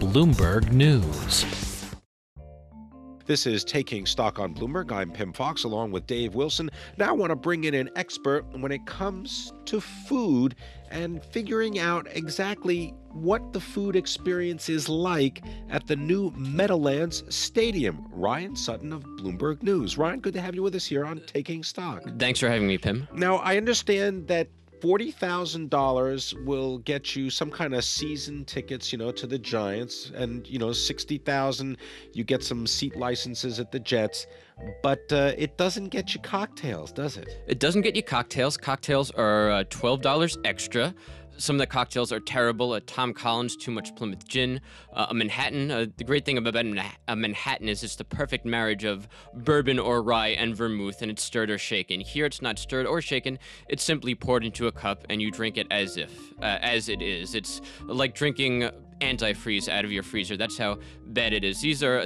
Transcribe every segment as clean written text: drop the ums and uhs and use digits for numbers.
Bloomberg News. This is Taking Stock on Bloomberg. I'm Pimm Fox along with Dave Wilson. Now I want to bring in an expert when it comes to food and figuring out exactly what the food experience is like at the new Meadowlands Stadium. Ryan Sutton of Bloomberg News. Ryan, good to have you with us here on Taking Stock. Thanks for having me, Pimm. Now, I understand that $40,000 will get you some kind of season tickets, to the Giants, and $60,000 you get some seat licenses at the Jets, but it doesn't get you cocktails, does it? It doesn't get you cocktails. Cocktails are $12 extra. Some of the cocktails are terrible. A Tom Collins, too much Plymouth gin, a Manhattan. The great thing about a Manhattan is it's the perfect marriage of bourbon or rye and vermouth, and it's stirred or shaken. Here, it's not stirred or shaken. It's simply poured into a cup, and you drink it as it is. It's like drinking antifreeze out of your freezer. That's how bad it is.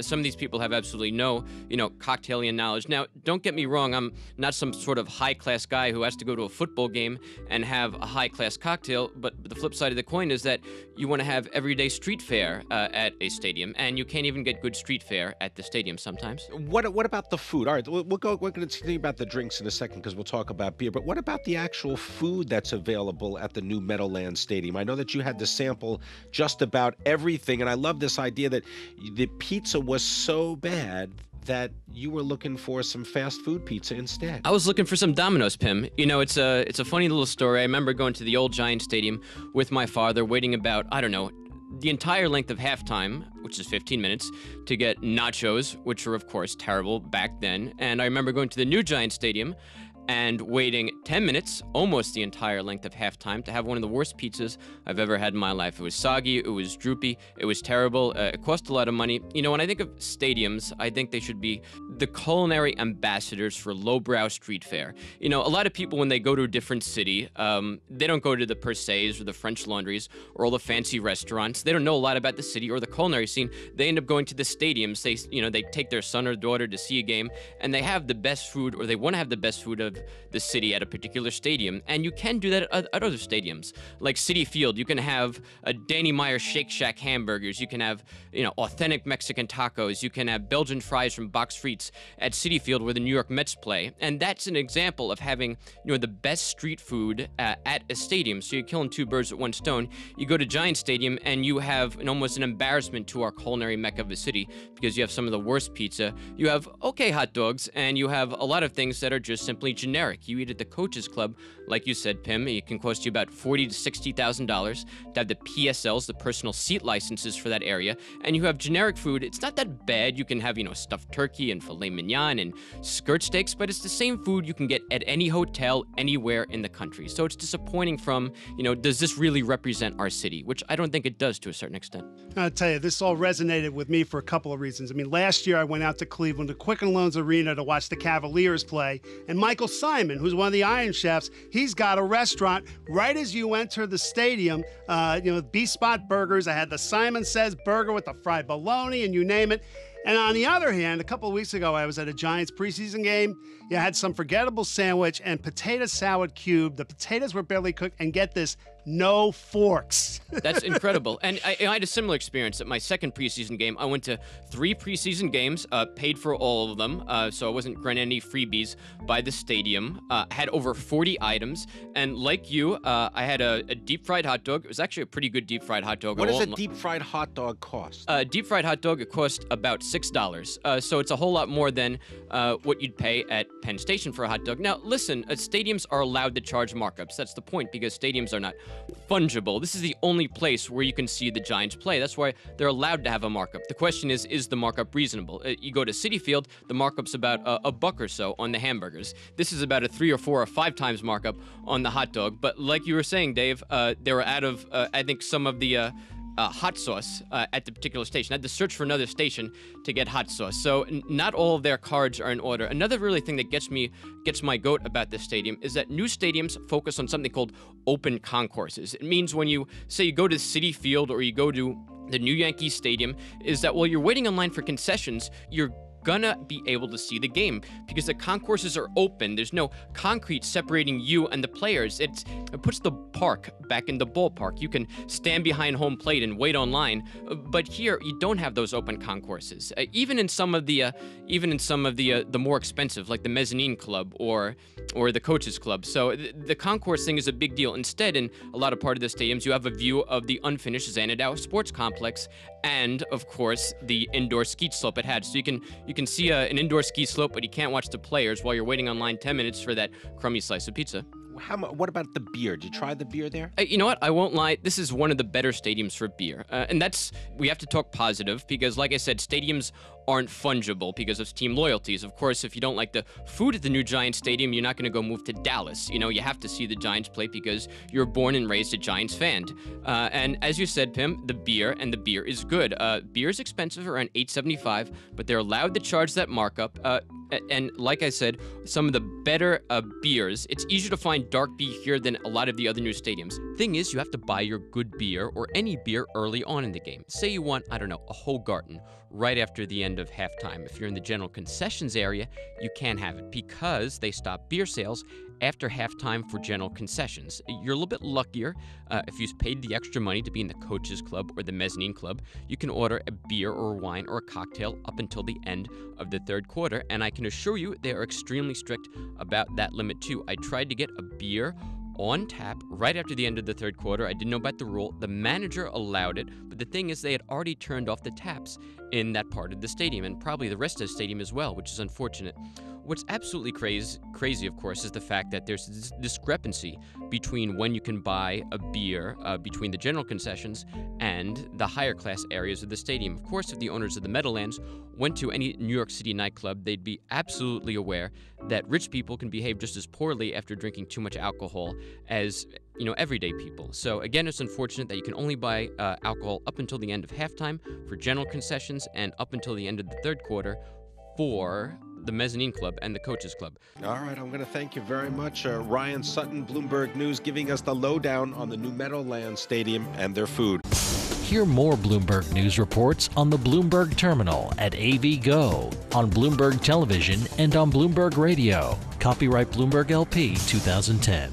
Some of these people have absolutely no, cocktailian knowledge. Now, don't get me wrong. I'm not some sort of high-class guy who has to go to a football game and have a high-class cocktail, but the flip side of the coin is that you want to have everyday street fare at a stadium, and you can't even get good street fare at the stadium sometimes. What about the food? All right, we're going to think about the drinks in a second because we'll talk about beer, but what about the actual food that's available at the new Meadowlands Stadium? I know that you had to sample just about everything, and I love this idea that the pizza was so bad that you were looking for some fast food pizza instead. I was looking for some Domino's, Pimm. It's a funny little story. I remember going to the old Giant Stadium with my father, waiting about, the entire length of halftime, which is 15 minutes, to get nachos, which were, of course, terrible back then. And I remember going to the new Giant Stadium and waiting 10 minutes, almost the entire length of halftime, to have one of the worst pizzas I've ever had in my life. It was soggy, it was droopy, it was terrible, it cost a lot of money. When I think of stadiums, I think they should be the culinary ambassadors for lowbrow street fare. A lot of people, when they go to a different city, they don't go to the Per Se's or the French Laundries or all the fancy restaurants. They don't know a lot about the city or the culinary scene. They end up going to the stadiums. They take their son or daughter to see a game, and they have the best food, or they want to have the best food of the city at a particular stadium, and you can do that at other stadiums. Like Citi Field, you can have a Danny Meyer Shake Shack hamburgers, you can have, authentic Mexican tacos, you can have Belgian fries from Box Frites at Citi Field where the New York Mets play, and that's an example of having, the best street food at a stadium. So you're killing two birds with one stone. You go to Giant Stadium and you have almost an embarrassment to our culinary mecca of the city because you have some of the worst pizza, you have okay hot dogs, and you have a lot of things that are just simply generic. You eat at the Coaches Club, like you said, Pimm, it can cost you about $40,000 to $60,000 to have the PSLs, the personal seat licenses for that area, and you have generic food. It's not that bad. You can have, stuffed turkey and filet mignon and skirt steaks, but it's the same food you can get at any hotel anywhere in the country. So it's disappointing from, does this really represent our city? Which I don't think it does to a certain extent. I'll tell you, this all resonated with me for a couple of reasons. Last year I went out to Cleveland to Quicken Loans Arena to watch the Cavaliers play, and Michael Simon, who's one of the Iron Chefs, he's got a restaurant right as you enter the stadium, B-Spot Burgers. I had the Simon Says burger with the fried bologna and you name it. And on the other hand, a couple of weeks ago, I was at a Giants preseason game. I had some forgettable sandwich and potato salad cube. The potatoes were barely cooked, and get this, no forks. That's incredible. And I had a similar experience at my second preseason game. I went to 3 preseason games, paid for all of them, so I wasn't granted any freebies by the stadium. Had over 40 items, and like you, I had a deep-fried hot dog. It was actually a pretty good deep-fried hot dog. What does a deep-fried hot dog cost? A deep-fried hot dog, it cost about $6. So it's a whole lot more than what you'd pay at Penn Station for a hot dog. Now, listen, stadiums are allowed to charge markups. That's the point, because stadiums are not fungible. This is the only place where you can see the Giants play. That's why they're allowed to have a markup. The question is the markup reasonable? You go to Citi Field, the markup's about a buck or so on the hamburgers. This is about a 3 or 4 or 5 times markup on the hot dog. But like you were saying, Dave, they were out of, I think, some of the hot sauce at the particular station. I had to search for another station to get hot sauce. So not all of their cards are in order. Another really thing that gets my goat about this stadium is that new stadiums focus on something called open concourses. It means when you go to Citi Field or you go to the new Yankee Stadium, is that while you're waiting in line for concessions, you're gonna be able to see the game because the concourses are open. There's no concrete separating you and the players. It puts the park back in the ballpark. You can stand behind home plate and wait online, but here you don't have those open concourses. Even in some of the more expensive, like the mezzanine club or the coaches club. So the concourse thing is a big deal. Instead, in a lot of part of the stadiums, you have a view of the unfinished Xanadu Sports Complex and, of course, the indoor ski slope it had. So you can see an indoor ski slope, but you can't watch the players while you're waiting online 10 minutes for that crummy slice of pizza. What about the beer? Did you try the beer there? You know what? I won't lie. This is one of the better stadiums for beer. And we have to talk positive because, like I said, stadiums aren't fungible because of team loyalties. Of course, if you don't like the food at the new Giants stadium, you're not going to go move to Dallas. You know, you have to see the Giants play because you're born and raised a Giants fan. And as you said, Pimm, the beer is good. Beer is expensive, around $8.75, but they're allowed to charge that markup. And like I said, some of the better beers, it's easier to find dark beer here than a lot of the other new stadiums. Thing is, you have to buy your good beer or any beer early on in the game. Say you want, I don't know, a Hogarten right after the end of halftime. If you're in the general concessions area, you can't have it because they stop beer sales after halftime for general concessions. You're a little bit luckier if you've paid the extra money to be in the coaches club or the mezzanine club. You can order a beer or a wine or a cocktail up until the end of the third quarter, and I can assure you they are extremely strict about that limit too. I tried to get a beer on tap right after the end of the third quarter. I didn't know about the rule. The manager allowed it, but the thing is they had already turned off the taps in that part of the stadium and probably the rest of the stadium as well, which is unfortunate. What's absolutely crazy, of course, is the fact that there's this discrepancy between when you can buy a beer between the general concessions and the higher class areas of the stadium. Of course, if the owners of the Meadowlands went to any New York City nightclub, they'd be absolutely aware that rich people can behave just as poorly after drinking too much alcohol as, you know, everyday people. So again, it's unfortunate that you can only buy alcohol up until the end of halftime for general concessions and up until the end of the third quarter for the mezzanine club and the coaches club. All right, I'm going to thank you very much, Ryan Sutton, Bloomberg News, giving us the lowdown on the new Meadowlands Stadium and their food. Hear more Bloomberg News reports on the Bloomberg Terminal at AV Go, on Bloomberg Television, and on Bloomberg Radio. Copyright Bloomberg LP 2010.